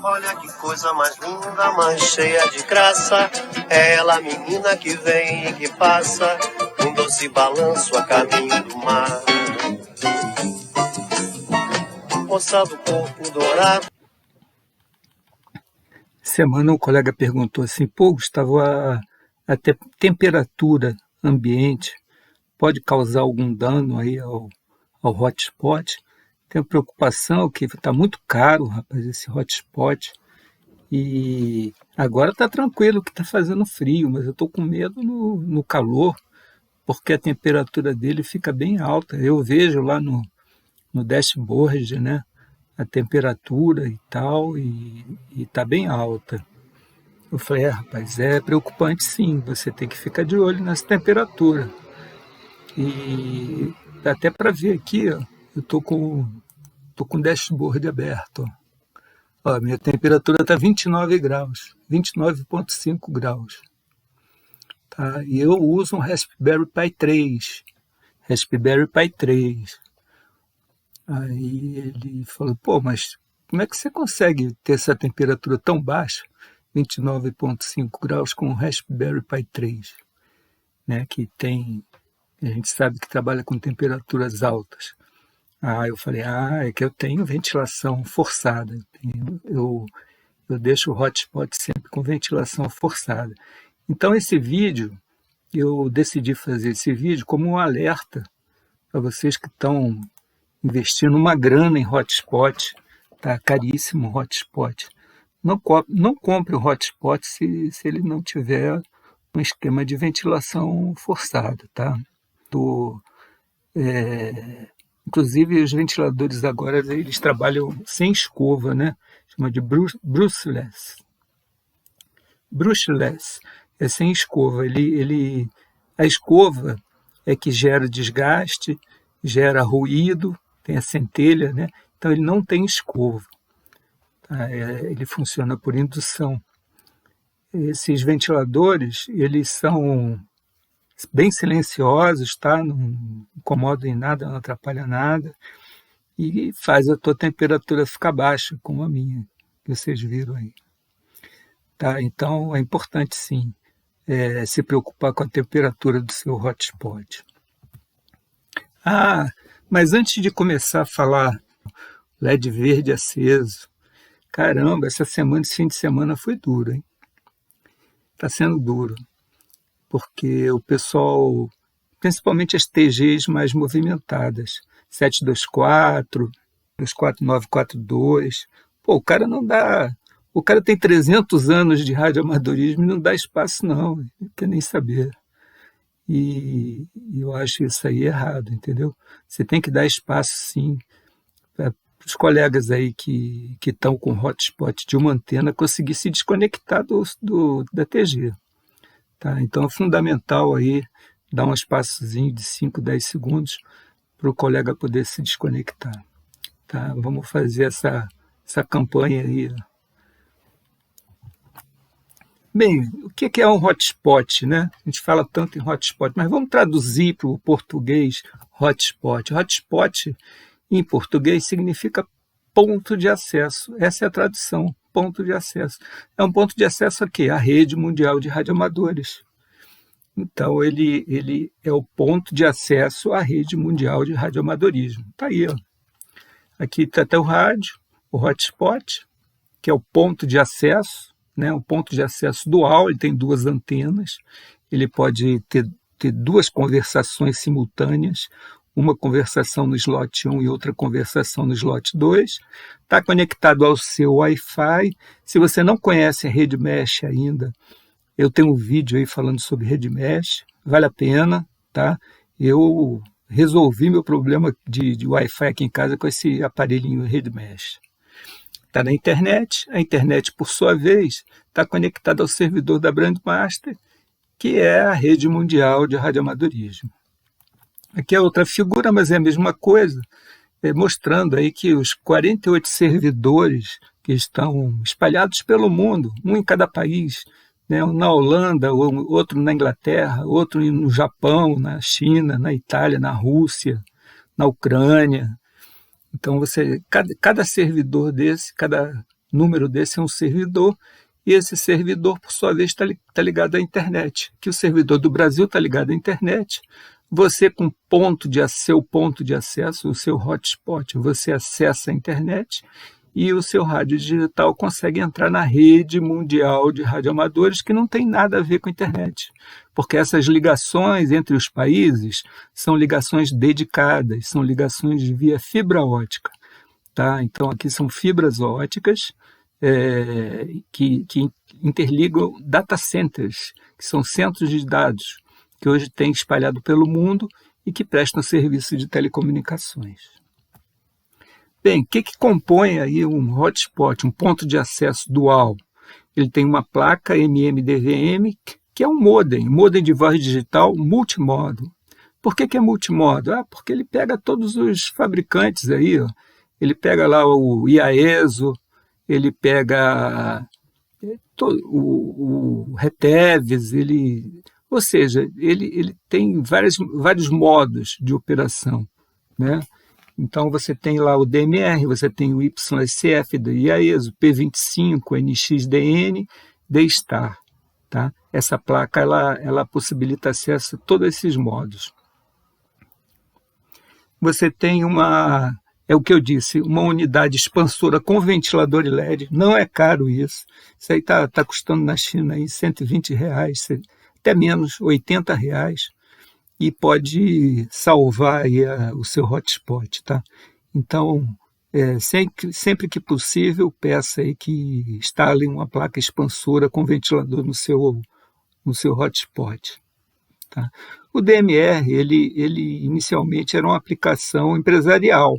Olha que coisa mais linda, mais cheia de graça. É ela, a menina que vem e que passa, um doce balanço a caminho do mar. Moça do corpo dourado. Semana um colega perguntou assim, pô, Gustavo, a temperatura ambiente pode causar algum dano aí ao hotspot? Tenho preocupação que está muito caro, rapaz, esse hotspot. E agora está tranquilo que está fazendo frio, mas eu estou com medo no calor, porque a temperatura dele fica bem alta. Eu vejo lá no dashboard, né, a temperatura e tal, e está bem alta. Eu falei, rapaz, é preocupante sim, você tem que ficar de olho nessa temperatura. E dá até para ver aqui, ó, eu tô com o dashboard aberto. Ó, minha temperatura está 29 graus, 29,5 graus. Tá? E eu uso um Raspberry Pi 3. Raspberry Pi 3. Aí ele falou, pô, mas como é que você consegue ter essa temperatura tão baixa, 29,5 graus, com o Raspberry Pi 3? Né, a gente sabe que trabalha com temperaturas altas. Eu falei, é que eu tenho ventilação forçada. Eu deixo o hotspot sempre com ventilação forçada. Então eu decidi fazer esse vídeo como um alerta para vocês que estão investindo uma grana em hotspot. Tá caríssimo o hotspot. Não compre o hotspot se ele não tiver um esquema de ventilação forçada, tá? Inclusive os ventiladores agora eles trabalham sem escova, né? Chama de brushless. Brushless é sem escova. A escova é que gera desgaste, gera ruído, tem a centelha, né? Então ele não tem escova. Tá? Ele funciona por indução. Esses ventiladores, eles são bem silenciosos, tá? Não incomodam em nada, não atrapalham nada e faz a tua temperatura ficar baixa, como a minha, que vocês viram aí. Tá? Então é importante sim se preocupar com a temperatura do seu hotspot. Mas antes de começar a falar LED verde aceso, caramba, esse fim de semana foi duro, hein? Está sendo duro. Porque o pessoal, principalmente as TGs mais movimentadas, 724, 24942, pô, o cara tem 300 anos de radioamadorismo e não dá espaço não, não quer nem saber. E eu acho isso aí errado, entendeu? Você tem que dar espaço sim, para os colegas aí que estão com hotspot de uma antena conseguir se desconectar da TG. Tá? Então é fundamental aí dar um espaçozinho de 5, 10 segundos para o colega poder se desconectar. Tá? Vamos fazer essa campanha aí. Bem, o que é um hotspot, né? A gente fala tanto em hotspot, mas vamos traduzir para o português hotspot. Hotspot em português significa ponto de acesso. Essa é a tradução. Ponto de acesso. É um ponto de acesso a quê? A rede mundial de radioamadores. Então, ele é o ponto de acesso à rede mundial de radioamadorismo. Está aí, ó. Aqui está até o rádio, o hotspot, que é o ponto de acesso, né? O ponto de acesso dual, ele tem duas antenas, ele pode ter duas conversações simultâneas, uma conversação no slot 1 e outra conversação no slot 2, está conectado ao seu Wi-Fi. Se você não conhece a rede mesh ainda, eu tenho um vídeo aí falando sobre rede mesh, vale a pena, tá? Eu resolvi meu problema de Wi-Fi aqui em casa com esse aparelhinho rede mesh. Está na internet, a internet, por sua vez, está conectada ao servidor da Brandmaster, que é a rede mundial de radioamadorismo. Aqui é outra figura, mas é a mesma coisa, mostrando aí que os 48 servidores que estão espalhados pelo mundo, um em cada país, né, um na Holanda, outro na Inglaterra, outro no Japão, na China, na Itália, na Rússia, na Ucrânia. Então, cada servidor desse, cada número desse é um servidor, e esse servidor, por sua vez, está ligado à internet, que o servidor do Brasil está ligado à internet. Você, com seu ponto de acesso, o seu hotspot, você acessa a internet e o seu rádio digital consegue entrar na rede mundial de radioamadores, que não tem nada a ver com a internet, porque essas ligações entre os países são ligações dedicadas, são ligações via fibra ótica. Tá? Então, aqui são fibras óticas que interligam data centers, que são centros de dados, que hoje tem espalhado pelo mundo e que prestam serviço de telecomunicações. Bem, o que compõe aí um hotspot, um ponto de acesso dual? Ele tem uma placa MMDVM, que é um modem de voz digital multimodo. Por que é multimodo? Porque ele pega todos os fabricantes aí, ó. Ele pega lá o IAESO, ele pega o Reteves, ou seja, ele tem vários modos de operação, né? Então, você tem lá o DMR, você tem o YSF do IAESO, P25, NXDN, D-Star. Tá? Essa placa ela possibilita acesso a todos esses modos. Você tem é o que eu disse, uma unidade expansora com ventilador LED, não é caro isso. Isso aí está custando na China aí R$120, até menos, R$80. E pode salvar aí o seu hotspot, tá? Então, sempre que possível, peça aí que instale uma placa expansora com ventilador no seu hotspot, tá? O DMR, ele inicialmente era uma aplicação empresarial,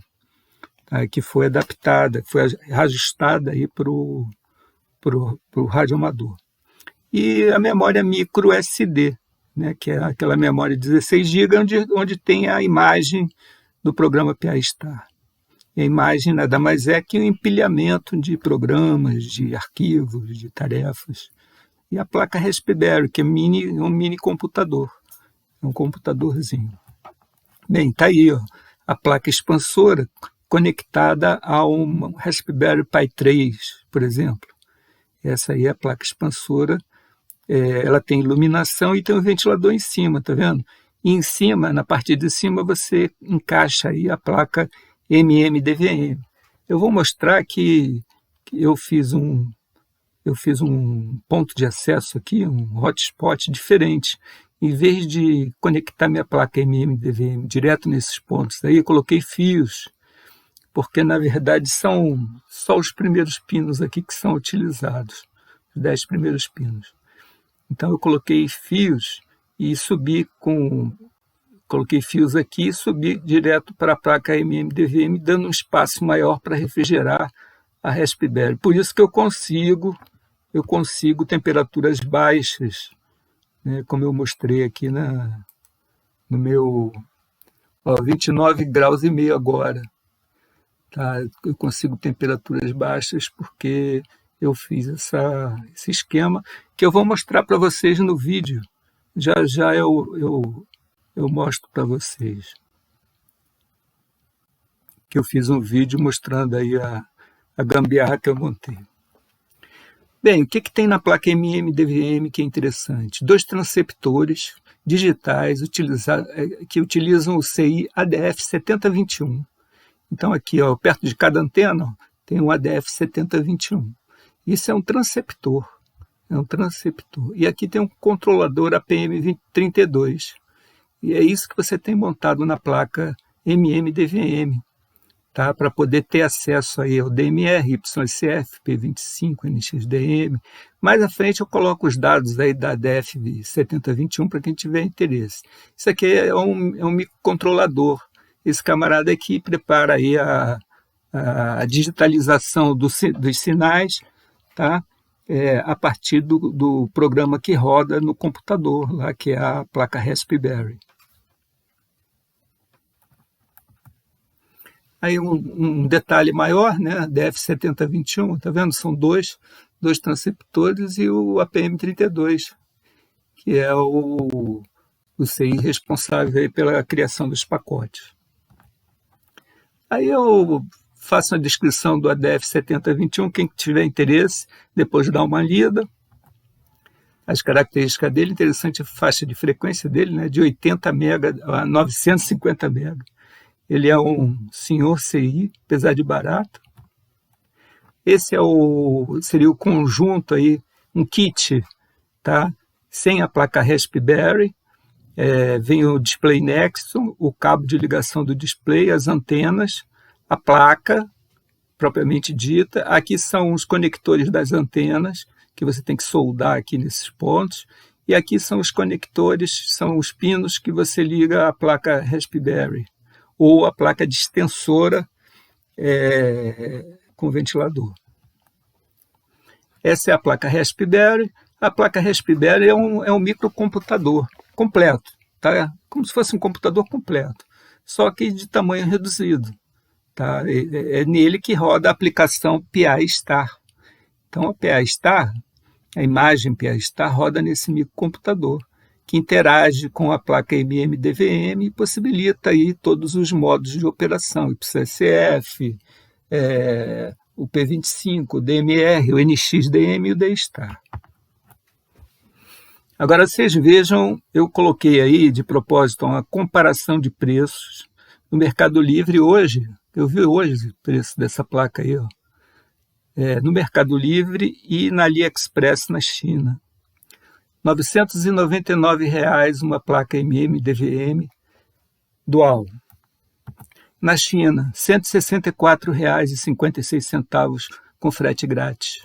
tá? Que foi adaptada, foi ajustada aí para o radioamador. E a memória micro SD, né, que é aquela memória de 16 GB, onde tem a imagem do programa PA-Star. E a imagem nada mais é que um empilhamento de programas, de arquivos, de tarefas. E a placa Raspberry, que é um mini computador, é um computadorzinho. Bem, está aí, ó, a placa expansora conectada a um Raspberry Pi 3, por exemplo. Essa aí é a placa expansora. Ela tem iluminação e tem um ventilador em cima, tá vendo? E em cima, na parte de cima, você encaixa aí a placa MMDVM. Eu vou mostrar que eu fiz um ponto de acesso aqui, um hotspot diferente. Em vez de conectar minha placa MMDVM direto nesses pontos aí, eu coloquei fios, porque na verdade são só os primeiros pinos aqui que são utilizados, os 10 primeiros pinos. Então eu coloquei fios e coloquei fios aqui e subi direto para a placa MMDVM, dando um espaço maior para refrigerar a Raspberry. Por isso que eu consigo temperaturas baixas, né, como eu mostrei aqui no meu 29,5 graus agora. Tá? Eu consigo temperaturas baixas porque eu fiz esse esquema que eu vou mostrar para vocês no vídeo. Já eu mostro para vocês. Que eu fiz um vídeo mostrando aí a gambiarra que eu montei. Bem, o que tem na placa MMDVM que é interessante? 2 transceptores digitais que utilizam o CI ADF7021. Então aqui, ó, perto de cada antena, ó, tem um ADF7021. Isso é um transceptor. E aqui tem um controlador APM32. E é isso que você tem montado na placa MMDVM, tá? Para poder ter acesso aí ao DMR, YSF, P25, NXDM. Mais à frente eu coloco os dados aí da DF7021 para quem tiver interesse. Isso aqui é um microcontrolador. Esse camarada aqui prepara aí a digitalização dos sinais, tá? A partir do programa que roda no computador, lá, que é a placa Raspberry. Aí um detalhe maior, né? DF7021, tá vendo? São dois transceptores e o APM32, que é o CI responsável aí pela criação dos pacotes. Aí eu faço a descrição do ADF 7021, quem tiver interesse, depois dá uma lida. As características dele, interessante a faixa de frequência dele, né, de 80 MB a 950 MB. Ele é um senhor CI, apesar de barato. Esse seria o conjunto aí, um kit, tá? Sem a placa Raspberry. Vem o display Nexo, o cabo de ligação do display, as antenas, a placa propriamente dita. Aqui são os conectores das antenas, que você tem que soldar aqui nesses pontos. E aqui são os conectores, são os pinos que você liga à placa Raspberry, ou a placa de extensora com ventilador. Essa é a placa Raspberry. A placa Raspberry é um microcomputador completo, tá? Como se fosse um computador completo, só que de tamanho reduzido. Tá? É nele que roda a aplicação PI-Star. Então a PI-Star, a imagem PI-Star roda nesse microcomputador, que interage com a placa MM-DVM e possibilita aí todos os modos de operação, IPSF, o P25, o DMR, o NXDM e o D-Star. Agora vocês vejam, eu coloquei aí de propósito uma comparação de preços no Mercado Livre hoje. Eu vi hoje o preço dessa placa aí, ó. No Mercado Livre e na AliExpress na China. R$ 999 uma placa MM-DVM dual. Na China, R$ 164,56 com frete grátis.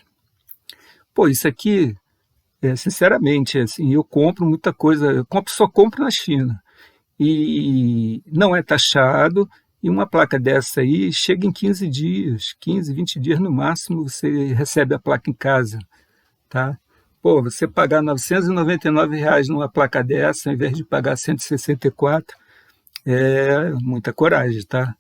Pô, isso aqui, sinceramente, assim, eu compro muita coisa, só compro na China. E não é taxado, e uma placa dessa aí chega em 15 dias, 15, 20 dias no máximo, você recebe a placa em casa, tá? Pô, você pagar R$ 999 numa placa dessa, ao invés de pagar 164, é muita coragem, tá?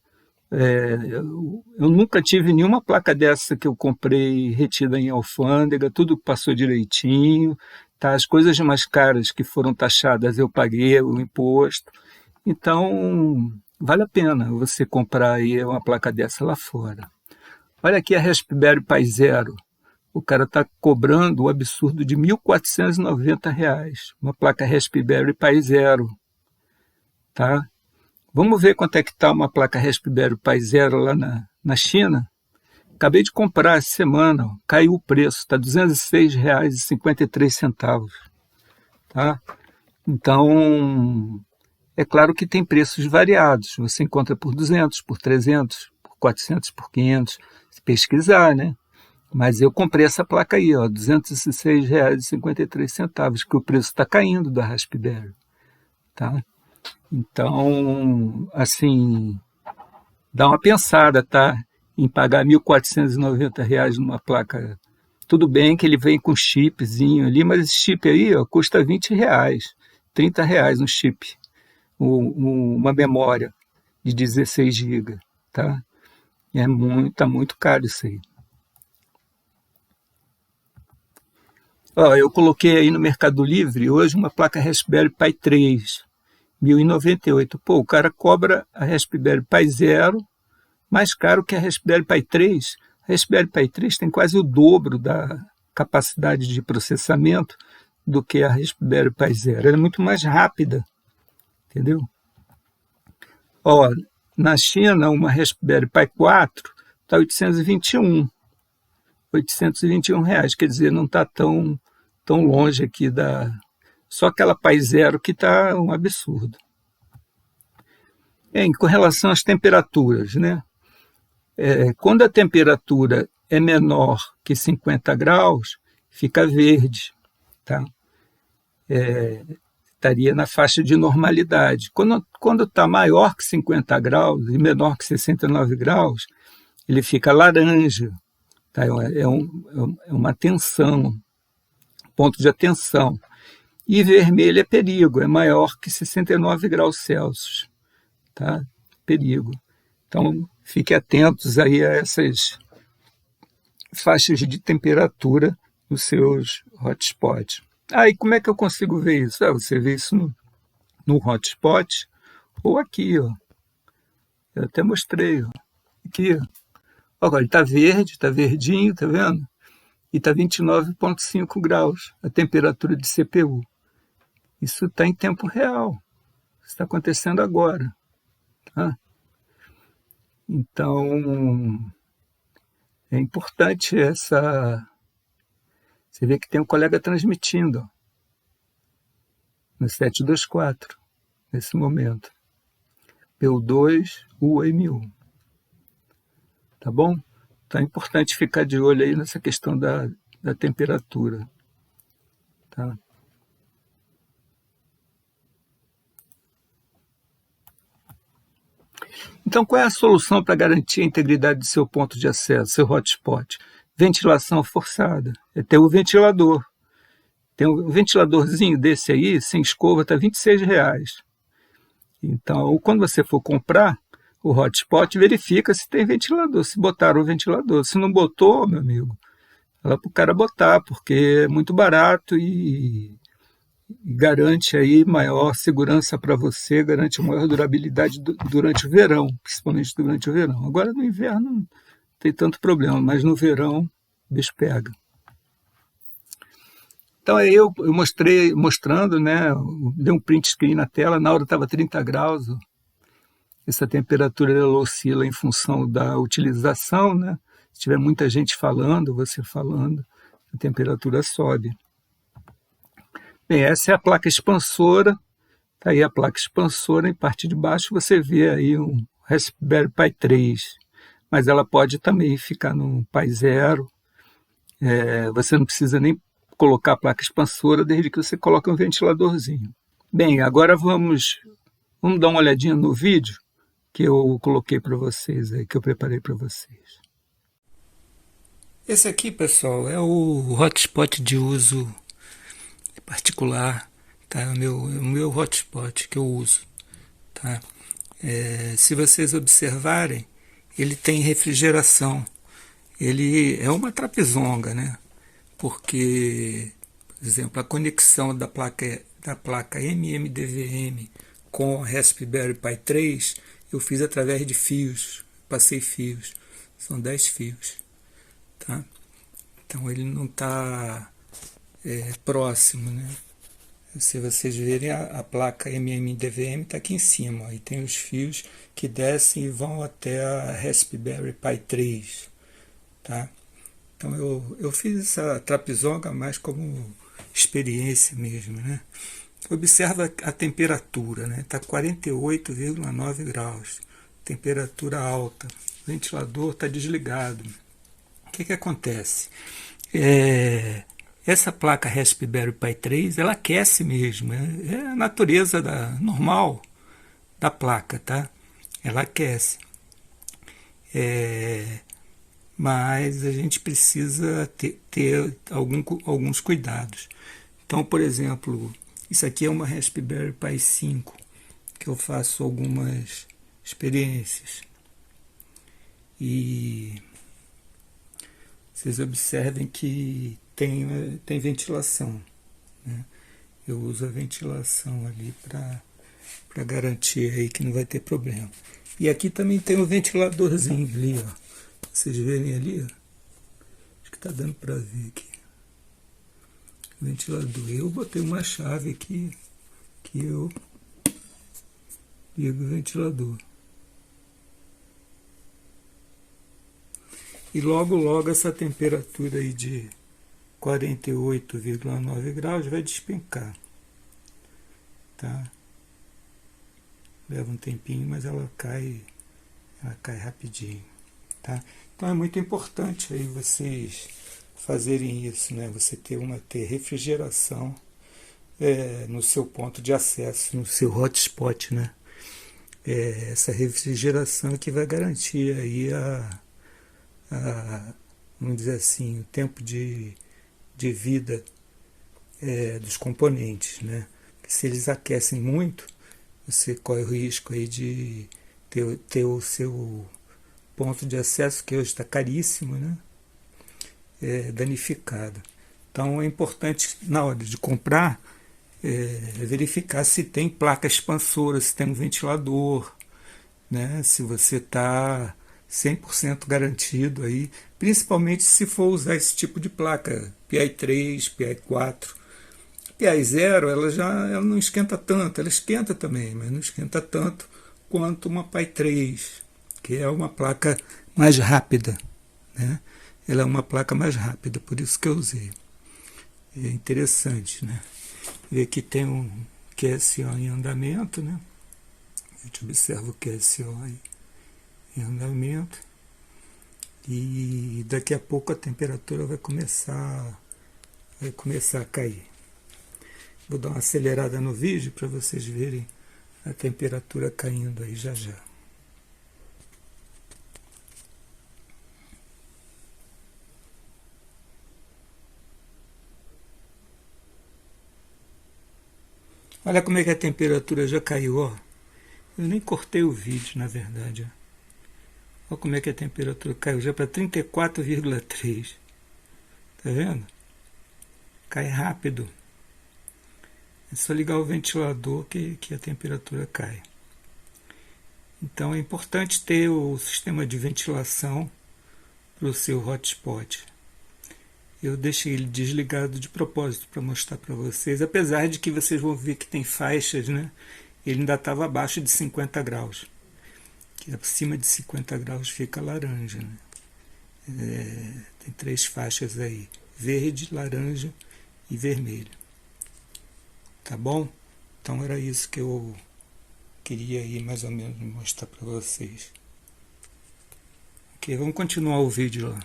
Eu nunca tive nenhuma placa dessa que eu comprei retida em alfândega, tudo passou direitinho, tá? As coisas mais caras que foram taxadas eu paguei o imposto, então vale a pena você comprar aí uma placa dessa lá fora. Olha aqui a Raspberry Pi Zero, o cara está cobrando o absurdo de R$ 1.490, uma placa Raspberry Pi Zero, tá? Vamos ver quanto é que está uma placa Raspberry Pi Zero lá na China. Acabei de comprar essa semana, ó, caiu o preço, está R$ 206,53. Tá? Então, é claro que tem preços variados. Você encontra por 200, por 300, por 400, por 500, se pesquisar, né? Mas eu comprei essa placa aí, R$ 206,53, que o preço está caindo da Raspberry. Tá? Então, assim, dá uma pensada, tá? Em pagar R$ 1.490 numa placa. Tudo bem que ele vem com chipzinho ali, mas esse chip aí, ó, custa R$20, R$30 um chip, uma memória de 16 GB, tá? Tá muito caro isso aí. Ó, eu coloquei aí no Mercado Livre hoje uma placa Raspberry Pi 3. R$ 1.098. Pô, o cara cobra a Raspberry Pi Zero mais caro que a Raspberry Pi 3. A Raspberry Pi 3 tem quase o dobro da capacidade de processamento do que a Raspberry Pi Zero. Ela é muito mais rápida, entendeu? Ó, na China, uma Raspberry Pi 4 está R$ 821. R$821, quer dizer, não está tão longe aqui da... Só aquela Pi Zero que está um absurdo. Com relação às temperaturas, né? Quando a temperatura é menor que 50 graus, fica verde, tá? Estaria na faixa de normalidade. Quando está maior que 50 graus e menor que 69 graus, ele fica laranja, tá? É uma tensão, ponto de atenção. E vermelho é perigo, é maior que 69 graus Celsius, tá? Perigo. Então, fiquem atentos aí a essas faixas de temperatura nos seus hotspots. E como é que eu consigo ver isso? Você vê isso no hotspot ou aqui, ó. Eu até mostrei, ó. Aqui, ó. Agora, ele está verde, está verdinho, tá vendo? E está 29,5 graus a temperatura de CPU. Isso está em tempo real. Isso está acontecendo agora. Tá? Então, é importante essa. Você vê que tem um colega transmitindo ó, no 724, nesse momento. PU2, UM1. Tá bom? Então é importante ficar de olho aí nessa questão da temperatura. Tá? Então, qual é a solução para garantir a integridade do seu ponto de acesso, seu hotspot? Ventilação forçada. É ter o ventilador. Tem um ventiladorzinho desse aí, sem escova, está R$ 26. Então, quando você for comprar o hotspot, verifica se tem ventilador, se botaram o ventilador. Se não botou, meu amigo, fala para o cara botar, porque é muito barato e garante aí maior segurança para você, garante maior durabilidade durante o verão, principalmente durante o verão. Agora no inverno não tem tanto problema, mas no verão o bicho pega. Então aí eu mostrando, né, dei um print screen na tela, na hora estava 30 graus, essa temperatura ela oscila em função da utilização, né? Se tiver muita gente falando, você falando, a temperatura sobe. Bem, essa é a placa expansora, tá aí a placa expansora, em parte de baixo você vê aí um Raspberry Pi 3, mas ela pode também ficar no Pi 0, você não precisa nem colocar a placa expansora desde que você coloque um ventiladorzinho. Bem, agora vamos dar uma olhadinha no vídeo que eu coloquei para vocês aí, que eu preparei para vocês. Esse aqui, pessoal, é o hotspot de uso particular, tá? É o meu hotspot que eu uso, tá? Se vocês observarem, ele tem refrigeração. Ele é uma trapezonga, né? Porque, por exemplo, a conexão da placa MMDVM com a Raspberry Pi 3 eu fiz através de fios, passei fios, são 10 fios, tá? Então ele não está próximo, né? Se vocês verem, a placa MMDVM está aqui em cima, e tem os fios que descem e vão até a Raspberry Pi 3, tá? Então eu fiz essa trapezonga mais como experiência mesmo, né? Observa a temperatura, né? Está 48,9 graus, temperatura alta, o ventilador está desligado. O que acontece? Essa placa Raspberry Pi 3, ela aquece mesmo, é a natureza normal da placa, tá? Ela aquece. Mas a gente precisa ter alguns cuidados. Então, por exemplo, isso aqui é uma Raspberry Pi 5, que eu faço algumas experiências. E vocês observem que tem ventilação, né? Eu uso a ventilação ali para garantir aí que não vai ter problema. E aqui também tem um ventiladorzinho ali, ó. Vocês verem ali, ó. Acho que está dando para ver aqui. Ventilador. Eu botei uma chave aqui que eu ligo o ventilador. E logo essa temperatura aí de 48,9 graus vai despencar, tá? Leva um tempinho, mas ela cai rapidinho, tá? Então é muito importante aí vocês fazerem isso, né? Você ter refrigeração no seu ponto de acesso, no seu hotspot, né? Essa refrigeração é que vai garantir aí vamos dizer assim, o tempo de vida dos componentes, né? Porque se eles aquecem muito, você corre o risco aí de ter o seu ponto de acesso, que hoje está caríssimo, né? Danificado. Então é importante, na hora de comprar, verificar se tem placa expansora, se tem um ventilador, né? Se 100% garantido aí, principalmente se for usar esse tipo de placa, PI 3, PI 4. PI 0, ela não esquenta tanto, ela esquenta também, mas não esquenta tanto quanto uma PI 3, que é uma placa mais rápida, né? Ela é uma placa mais rápida, por isso que eu usei. É interessante, né? Ver que tem um QSO em andamento, né? A gente observa o QSO aí em andamento e daqui a pouco a temperatura vai começar a cair. Vou dar uma acelerada no vídeo para vocês verem a temperatura caindo aí já já. Olha como é que a temperatura já caiu, ó. Eu nem cortei o vídeo, na verdade. Ó. Olha como é que a temperatura caiu já para 34,3. Tá vendo? Cai rápido. É só ligar o ventilador que a temperatura cai. Então é importante ter o sistema de ventilação para o seu hotspot. Eu deixei ele desligado de propósito para mostrar para vocês, apesar de que vocês vão ver que tem faixas, né? Ele ainda estava abaixo de 50 graus. Que acima de 50 graus fica laranja, né? Tem 3 faixas aí, verde, laranja e vermelho. Tá bom? Então era isso que eu queria aí mais ou menos mostrar para vocês. Ok, vamos continuar o vídeo lá.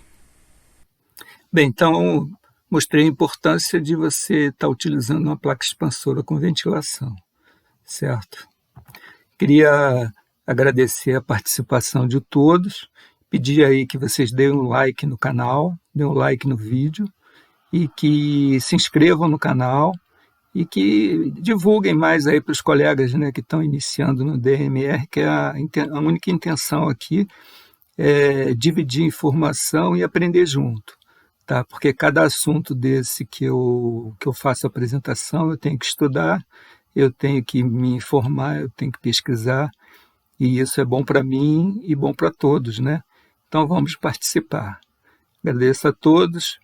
Bem, então mostrei a importância de você estar utilizando uma placa expansora com ventilação, certo? Queria agradecer a participação de todos, pedir aí que vocês deem um like no canal, deem um like no vídeo e que se inscrevam no canal e que divulguem mais aí para os colegas, né, que estão iniciando no DMR, que a única intenção aqui é dividir informação e aprender junto. Tá? Porque cada assunto desse que eu faço a apresentação, eu tenho que estudar, eu tenho que me informar, eu tenho que pesquisar, e isso é bom para mim e bom para todos, né? Então vamos participar. Agradeço a todos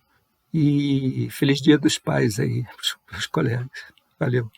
e feliz Dia dos Pais aí para os colegas. Valeu.